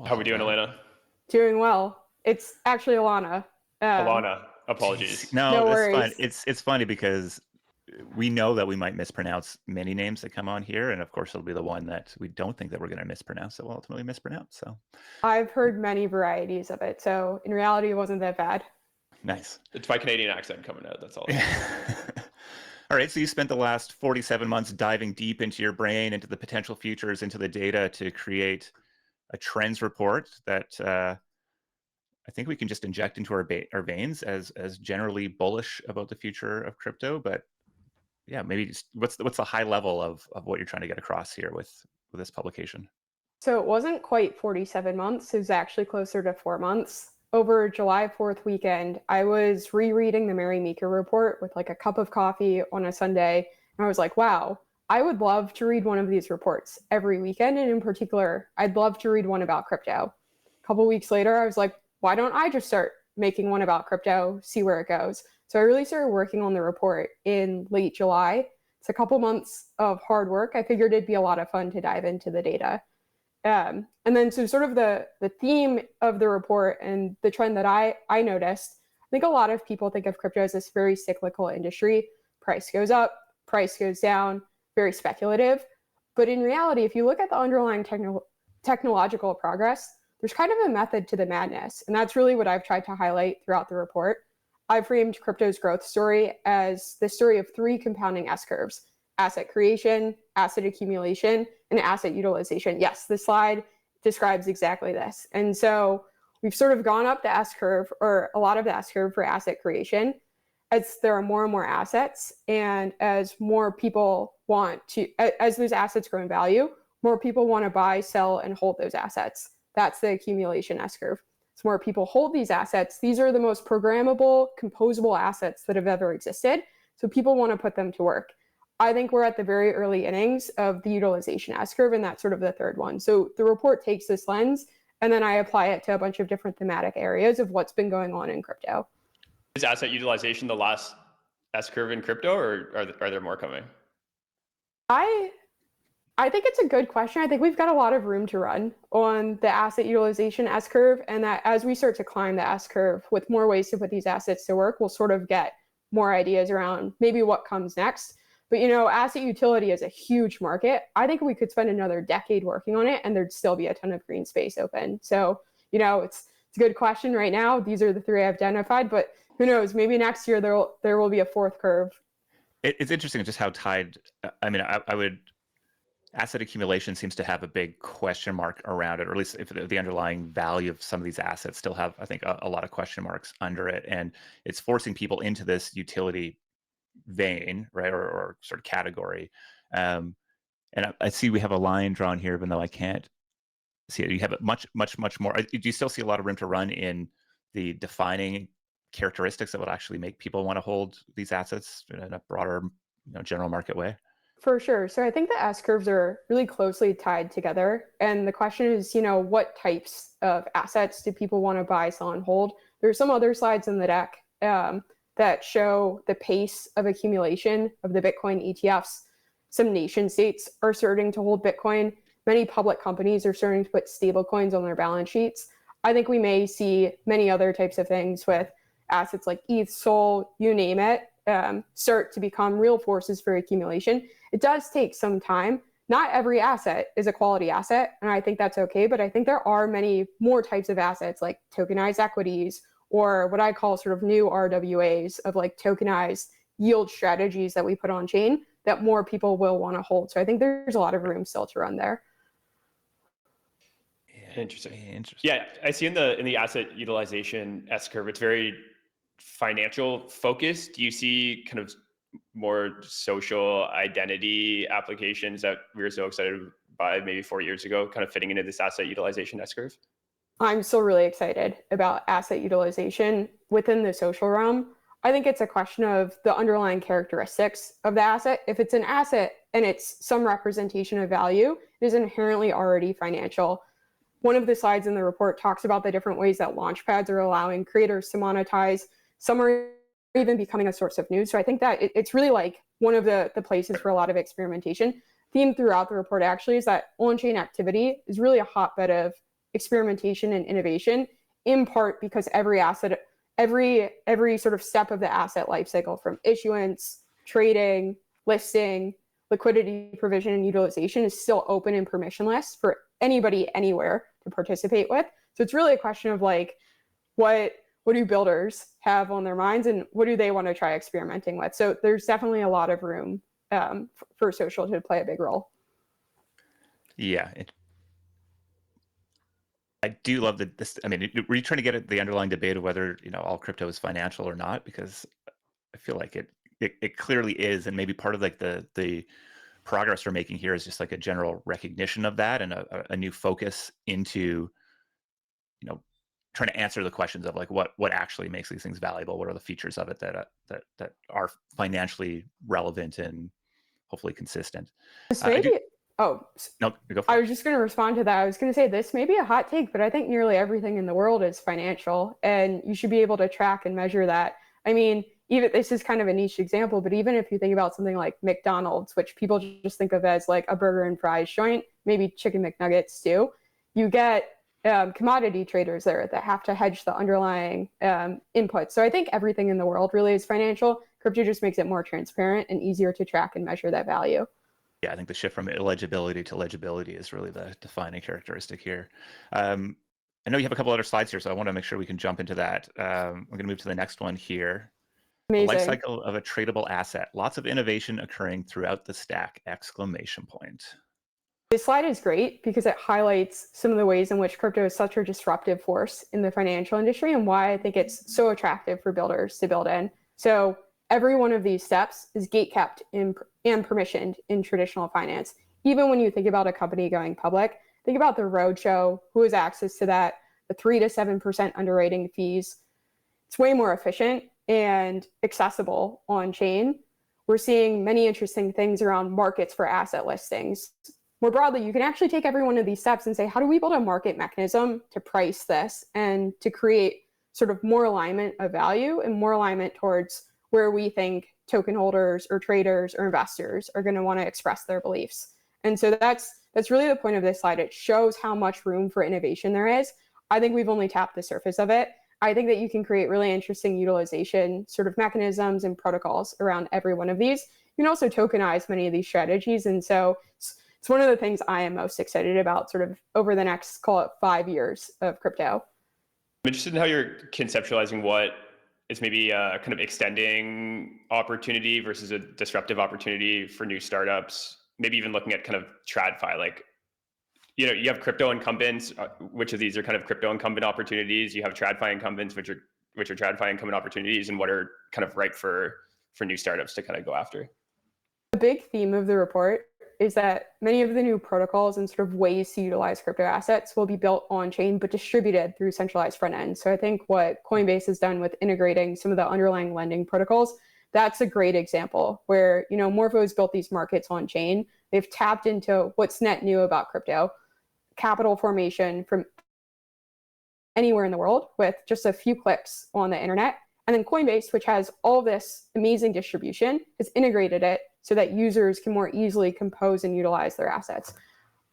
How are we doing, Alana? Doing well. It's actually Alana. Alana, Jeez. apologies. No No, it's fine. worries. It's funny because we know that we might mispronounce many names that come on here, and of course it'll be the one that we don't think that we're going to mispronounce that we'll ultimately mispronounce. So I've heard many varieties of it, so in reality, it wasn't that bad. nice. It's my Canadian accent coming out, that's all. All right, so you spent the last 47 months diving deep into your brain, into the potential futures, into the data to create a trends report that I think we can just inject into our veins as generally bullish about the future of crypto. But yeah, maybe just what's the high level of what you're trying to get across here with this publication? So it wasn't quite 47 months. It was actually closer to 4 months. Over July 4th weekend, I was rereading the Mary Meeker report with like a cup of coffee on a Sunday. And I was like, wow, I would love to read one of these reports every weekend. And in particular, I'd love to read one about crypto. A couple weeks later, I was like, why don't I just start making one about crypto, see where it goes? So I really started working on the report in late July. It's a couple months of hard work. I figured it'd be a lot of fun to dive into the data. And then so sort of the theme of the report and the trend that I noticed, I think a lot of people think of crypto as this very cyclical industry. Price goes up, price goes down, very speculative. But in reality, if you look at the underlying technological progress, there's kind of a method to the madness. And that's really what I've tried to highlight throughout the report. I've framed crypto's growth story as the story of three compounding S curves: asset creation, asset accumulation, and asset utilization. Yes, the slide describes exactly this. And so we've sort of gone up the S curve, or a lot of the S curve, for asset creation, as there are more and more assets, and as more people want to, as those assets grow in value, more people want to buy, sell, and hold those assets. That's the accumulation S curve. So more people hold these assets. These are the most programmable, composable assets that have ever existed. So people want to put them to work. I think we're at the very early innings of the utilization S curve, and that's sort of the third one. So the report takes this lens, and then I apply it to a bunch of different thematic areas of what's been going on in crypto. Is asset utilization the last S curve in crypto, or are there more coming? I think it's a good question. I think we've got a lot of room to run on the asset utilization S curve, and that as we start to climb the S curve with more ways to put these assets to work, we'll sort of get more ideas around maybe what comes next. But asset utility is a huge market. I think we could spend another decade working on it, and there'd still be a ton of green space open. So, it's a good question right now. These are the three I've identified, but who knows? Maybe next year there will be a fourth curve. It's interesting just how tied. I mean, I would. Asset accumulation seems to have a big question mark around it, or at least if the underlying value of some of these assets still have, I think, a lot of question marks under it. And it's forcing people into this utility vein, right, or sort of category. And I see we have a line drawn here, even though I can't see it. You have it much more. Do you still see a lot of room to run in the defining characteristics that would actually make people want to hold these assets in a broader, general market way? For sure. So I think the S curves are really closely tied together. And the question is, what types of assets do people want to buy, sell, and hold? There's some other slides in the deck that show the pace of accumulation of the Bitcoin ETFs. Some nation states are starting to hold Bitcoin. Many public companies are starting to put stable coins on their balance sheets. I think we may see many other types of things with assets like ETH, SOL, you name it, start to become real forces for accumulation. It does take some time. Not every asset is a quality asset, and I think that's okay, but I think there are many more types of assets like tokenized equities, or what I call sort of new RWAs of like tokenized yield strategies that we put on chain that more people will want to hold. So I think there's a lot of room still to run there. Interesting. Yeah, I see in the asset utilization S curve, it's very financial focused. Do you see kind of more social identity applications that we were so excited by maybe 4 years ago, kind of fitting into this asset utilization S curve? I'm still really excited about asset utilization within the social realm. I think it's a question of the underlying characteristics of the asset. If it's an asset and it's some representation of value, it is inherently already financial. One of the slides in the report talks about the different ways that launchpads are allowing creators to monetize. Some are even becoming a source of news. So I think that it's really like one of the places for a lot of experimentation. Theme throughout the report actually is that on-chain activity is really a hotbed of experimentation and innovation, in part because every sort of step of the asset lifecycle, from issuance, trading, listing, liquidity provision, and utilization, is still open and permissionless for anybody anywhere to participate with. So it's really a question of like, what do builders have on their minds, and what do they want to try experimenting with? So there's definitely a lot of room for social to play a big role. Yeah. I do love this. I mean, were you trying to get at the underlying debate of whether, all crypto is financial or not? Because I feel like it clearly is. And maybe part of like the progress we're making here is just like a general recognition of that, and a new focus into, trying to answer the questions of like what actually makes these things valuable. What are the features of it that are financially relevant and hopefully consistent? No, go for I it. was just going to respond to that. I was going to say this may be a hot take, but I think nearly everything in the world is financial, and you should be able to track and measure that. I mean, even this is kind of a niche example, but even if you think about something like McDonald's, which people just think of as like a burger and fries joint, maybe chicken McNuggets too, you get commodity traders there that have to hedge the underlying inputs. So I think everything in the world really is financial. Crypto just makes it more transparent and easier to track and measure that value. Yeah, I think the shift from illegibility to legibility is really the defining characteristic here. I know you have a couple other slides here, so I want to make sure we can jump into that. I'm going to move to the next one here. Amazing. The life cycle of a tradable asset. Lots of innovation occurring throughout the stack! ! This slide is great because it highlights some of the ways in which crypto is such a disruptive force in the financial industry, and why I think it's so attractive for builders to build in. So every one of these steps is gate-kept and permissioned in traditional finance. Even when you think about a company going public, think about the roadshow, who has access to that, the 3 to 7% underwriting fees. It's way more efficient and accessible on chain. We're seeing many interesting things around markets for asset listings. More broadly, you can actually take every one of these steps and say, how do we build a market mechanism to price this and to create sort of more alignment of value and more alignment towards where we think token holders or traders or investors are going to want to express their beliefs. And so that's really the point of this slide. It shows how much room for innovation there is. I think we've only tapped the surface of it. I think that you can create really interesting utilization sort of mechanisms and protocols around every one of these. You can also tokenize many of these strategies. And so it's one of the things I am most excited about sort of over the next, call it 5 years of crypto. I'm interested in how you're conceptualizing what is maybe a kind of extending opportunity versus a disruptive opportunity for new startups. Maybe even looking at kind of TradFi, like, you have crypto incumbents. Which of these are kind of crypto incumbent opportunities? You have TradFi incumbents, which are TradFi incumbent opportunities, and what are kind of ripe for new startups to kind of go after? The big theme of the report is that many of the new protocols and sort of ways to utilize crypto assets will be built on chain, but distributed through centralized front ends. So I think what Coinbase has done with integrating some of the underlying lending protocols, that's a great example where, Morpho has built these markets on chain. They've tapped into what's net new about crypto, capital formation from anywhere in the world with just a few clicks on the internet. And then Coinbase, which has all this amazing distribution, has integrated it so that users can more easily compose and utilize their assets.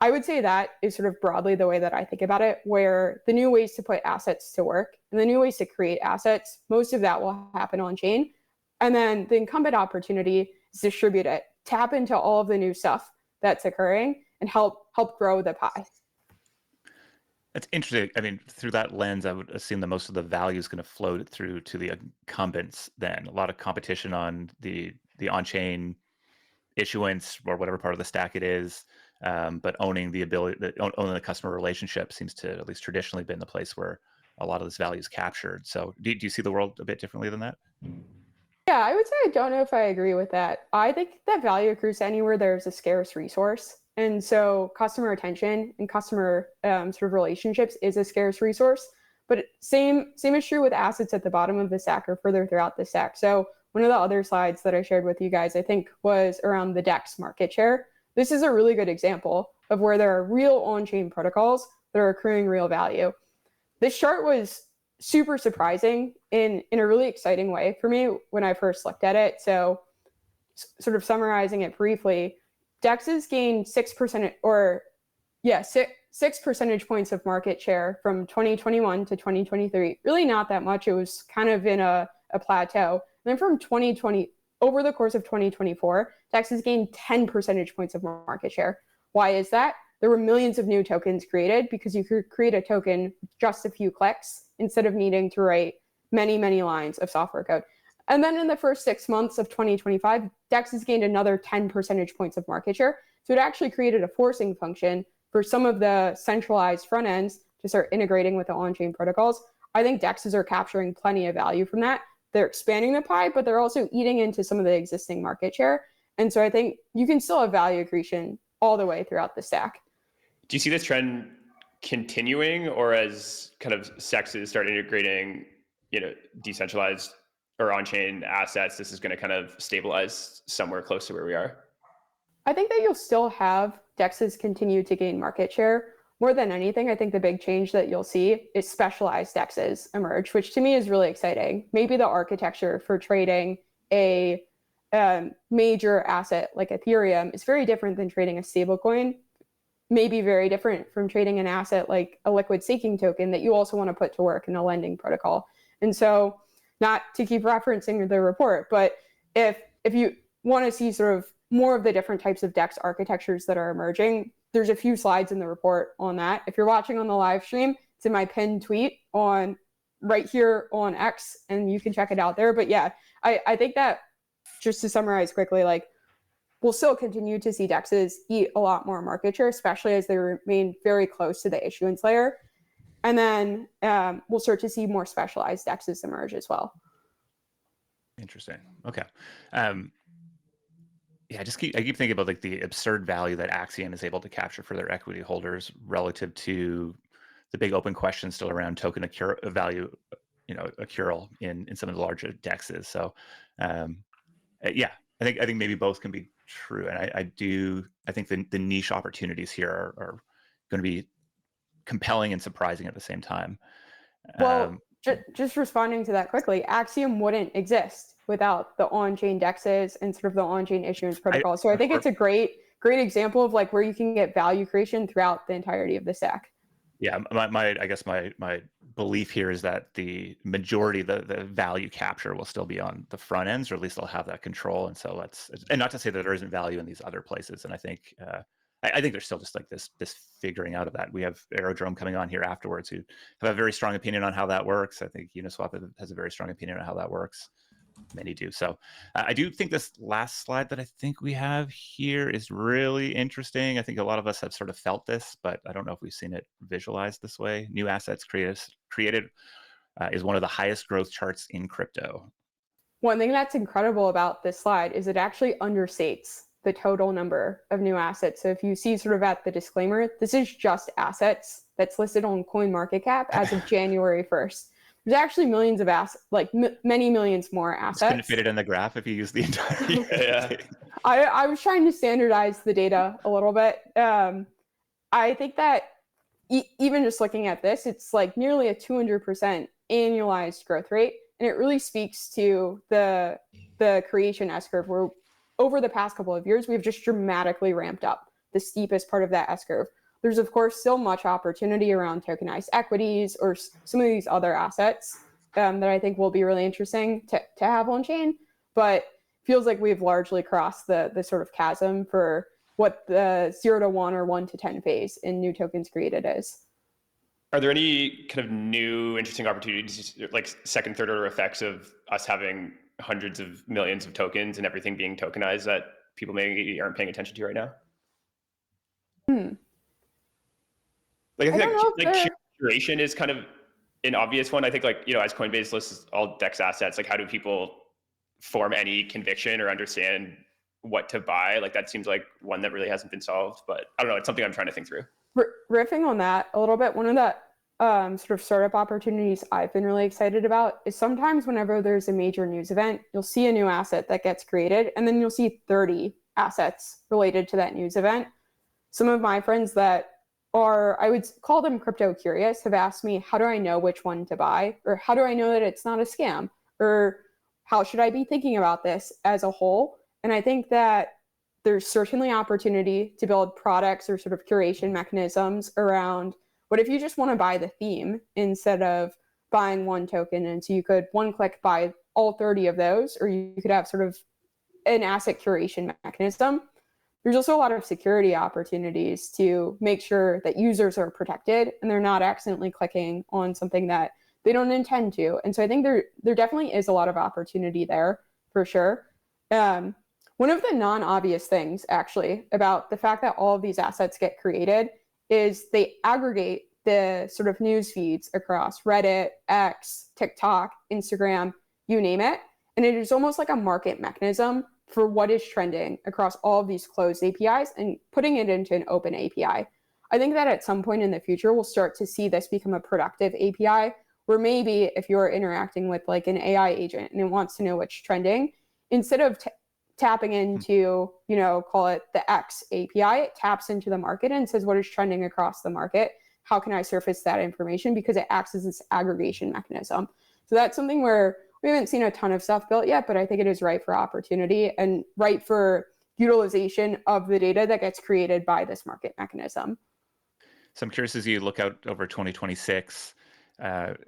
I would say that is sort of broadly the way that I think about it, where the new ways to put assets to work and the new ways to create assets, most of that will happen on chain. And then the incumbent opportunity is distribute it, tap into all of the new stuff that's occurring, and help grow the pie. That's interesting. I mean, through that lens, I would assume that most of the value is going to float through to the incumbents then. A lot of competition on the on-chain issuance or whatever part of the stack it is, but owning the customer relationship seems to, at least traditionally, been the place where a lot of this value is captured. So do you see the world a bit differently than that? Yeah, I would say I don't know if I agree with that. I think that value accrues anywhere there's a scarce resource. And so customer attention and customer sort of relationships is a scarce resource. But same is true with assets at the bottom of the stack or further throughout the stack. So one of the other slides that I shared with you guys, I think, was around the DEX market share. This is a really good example of where there are real on-chain protocols that are accruing real value. This chart was super surprising in a really exciting way for me when I first looked at it. So sort of summarizing it briefly, DEXs gained 6% 6 percentage points of market share from 2021 to 2023. Really not that much. It was kind of in a plateau. And then from 2020, over the course of 2024, DEX has gained 10 percentage points of market share. Why is that? There were millions of new tokens created because you could create a token just a few clicks instead of needing to write many, many lines of software code. And then in the first 6 months of 2025, DEX has gained another 10 percentage points of market share. So it actually created a forcing function for some of the centralized front ends to start integrating with the on-chain protocols. I think DEXs are capturing plenty of value from that. They're expanding the pie, but they're also eating into some of the existing market share. And so I think you can still have value accretion all the way throughout the stack. Do you see this trend continuing, or as kind of SEXs start integrating, decentralized or on-chain assets, this is going to kind of stabilize somewhere close to where we are? I think that you'll still have DEXs continue to gain market share. More than anything, I think the big change that you'll see is specialized DEXs emerge, which to me is really exciting. Maybe the architecture for trading a major asset like Ethereum is very different than trading a stablecoin, maybe very different from trading an asset like a liquid staking token that you also want to put to work in a lending protocol. And so, not to keep referencing the report, but if you want to see sort of more of the different types of DEX architectures that are emerging, there's a few slides in the report on that. If you're watching on the live stream, it's in my pinned tweet on right here on X, and you can check it out there. But yeah, I think that, just to summarize quickly, like, we'll still continue to see DEXs eat a lot more market share, especially as they remain very close to the issuance layer. And then we'll start to see more specialized DEXs emerge as well. Interesting. Okay. Yeah, I keep thinking about like the absurd value that Axiom is able to capture for their equity holders relative to the big open question still around token value, accrual in some of the larger DEXs. So, yeah, I think maybe both can be true, and I think the niche opportunities here are going to be compelling and surprising at the same time. Well, just responding to that quickly, Axiom wouldn't exist without the on-chain DEXs and sort of the on-chain issuance protocol. So I think it's a great example of like where you can get value creation throughout the entirety of the stack. Yeah, I guess my belief here is that the majority, the value capture will still be on the front ends, or at least they'll have that control. And so and not to say that there isn't value in these other places. And I think there's still just like this figuring out of that. We have Aerodrome coming on here afterwards, who have a very strong opinion on how that works. I think Uniswap has a very strong opinion on how that works. Many do. So I do think this last slide that I think we have here is really interesting. I think a lot of us have sort of felt this, but I don't know if we've seen it visualized this way. New assets created is one of the highest growth charts in crypto. One thing that's incredible about this slide is it actually understates the total number of new assets. So if you see sort of at the disclaimer, this is just assets that's listed on CoinMarketCap as of January 1st. There's actually millions of assets, like many millions more assets. Couldn't fit it in the graph if you use the entire yeah. I was trying to standardize the data a little bit. I think that even just looking at this, it's like nearly a 200% annualized growth rate. And it really speaks to the creation S-curve, where over the past couple of years, we've just dramatically ramped up the steepest part of that S-curve. There's, of course, still much opportunity around tokenized equities or some of these other assets that I think will be really interesting to have on chain, but feels like we've largely crossed the sort of chasm for what the 0 to 1 or 1 to 10 phase in new tokens created is. Are there any kind of new interesting opportunities, like second, third order effects of us having hundreds of millions of tokens and everything being tokenized that people maybe aren't paying attention to right now? Like I think curation is kind of an obvious one. I think as Coinbase lists all DEX assets, like how do people form any conviction or understand what to buy? Like that seems like one that really hasn't been solved, but I don't know. It's something I'm trying to think through. Riffing on that a little bit, one of the sort of startup opportunities I've been really excited about is sometimes whenever there's a major news event, you'll see a new asset that gets created, and then you'll see 30 assets related to that news event. Some of my friends that are, I would call them crypto curious, have asked me, how do I know which one to buy? Or how do I know that it's not a scam? Or how should I be thinking about this as a whole? And I think that there's certainly opportunity to build products or sort of curation mechanisms around what if you just want to buy the theme instead of buying one token. And so you could one click buy all 30 of those, or you could have sort of an asset curation mechanism. There's also a lot of security opportunities to make sure that users are protected and they're not accidentally clicking on something that they don't intend to. And so I think there definitely is a lot of opportunity there for sure. One of the non-obvious things actually about the fact that all of these assets get created is they aggregate the sort of news feeds across Reddit, X, TikTok, Instagram, you name it. And it is almost like a market mechanism for what is trending across all of these closed APIs and putting it into an open API. I think that at some point in the future, we'll start to see this become a productive API where maybe if you're interacting with like an AI agent and it wants to know what's trending, instead of tapping into, call it the X API, it taps into the market and says what is trending across the market. How can I surface that information? Because it acts as this aggregation mechanism. So that's something where we haven't seen a ton of stuff built yet, but I think it is ripe for opportunity and ripe for utilization of the data that gets created by this market mechanism. So I'm curious, as you look out over 2026,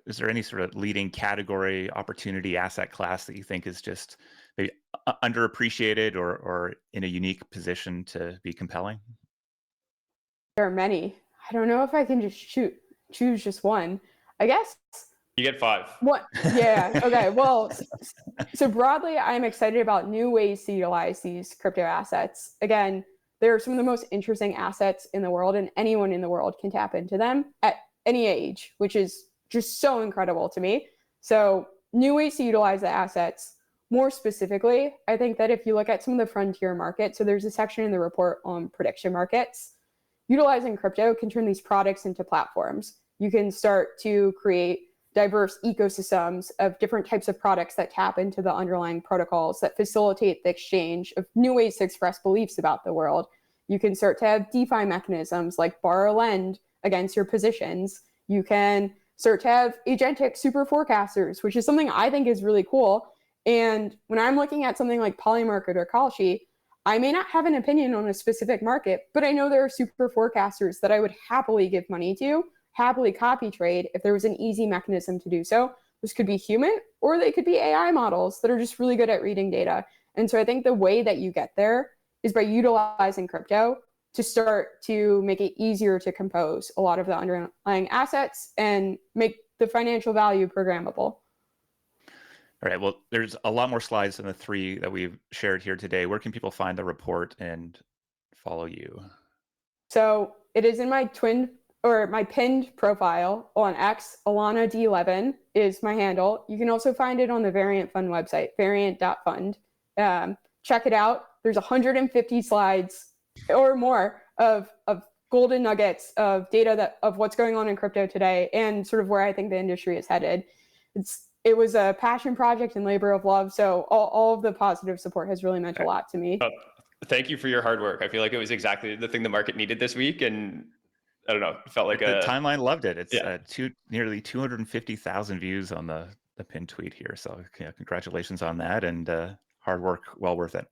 is there any sort of leading category, opportunity, asset class that you think is just maybe underappreciated or in a unique position to be compelling? There are many. I don't know if I can just choose just one. I guess you get 5. What? Yeah. Okay. Well, so broadly, I'm excited about new ways to utilize these crypto assets. Again, they're some of the most interesting assets in the world, and anyone in the world can tap into them at any age, which is just so incredible to me. So new ways to utilize the assets. More specifically, I think that if you look at some of the frontier markets, so there's a section in the report on prediction markets, utilizing crypto can turn these products into platforms. You can start to create diverse ecosystems of different types of products that tap into the underlying protocols that facilitate the exchange of new ways to express beliefs about the world. You can start to have DeFi mechanisms like borrow lend against your positions. You can start to have agentic super forecasters, which is something I think is really cool. And when I'm looking at something like Polymarket or Kalshi, I may not have an opinion on a specific market, but I know there are super forecasters that I would happily give money to, happily copy trade if there was an easy mechanism to do so. This could be human, or they could be AI models that are just really good at reading data. And so I think the way that you get there is by utilizing crypto to start to make it easier to compose a lot of the underlying assets and make the financial value programmable. All right, well, there's a lot more slides than the 3 that we've shared here today. Where can people find the report and follow you? So it is in my pinned profile on X. Alana D. Levin is my handle. You can also find it on the Variant Fund website, variant.fund. Check it out. There's 150 slides or more of golden nuggets of data of what's going on in crypto today and sort of where I think the industry is headed. It was a passion project and labor of love. So all of the positive support has really meant a lot to me. Thank you for your hard work. I feel like it was exactly the thing the market needed this week. And I don't know, it felt like the timeline loved it. It's nearly 250,000 views on the pinned tweet here. So congratulations on that, and hard work, well worth it.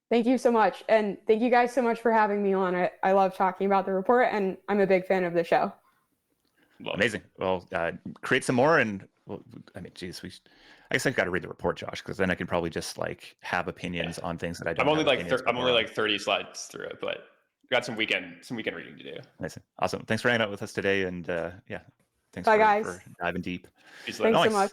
Thank you so much. And thank you guys so much for having me on. I love talking about the report, and I'm a big fan of the show. Amazing. Well, create some more, and I mean, geez, I guess I've got to read the report, Josh, because then I can probably just like have opinions on things that I don't. I'm only like 30 slides through it, but got some weekend reading to do. Amazing. Awesome. Thanks for hanging out with us today, and thanks Bye, guys. for diving deep. Thanks so much.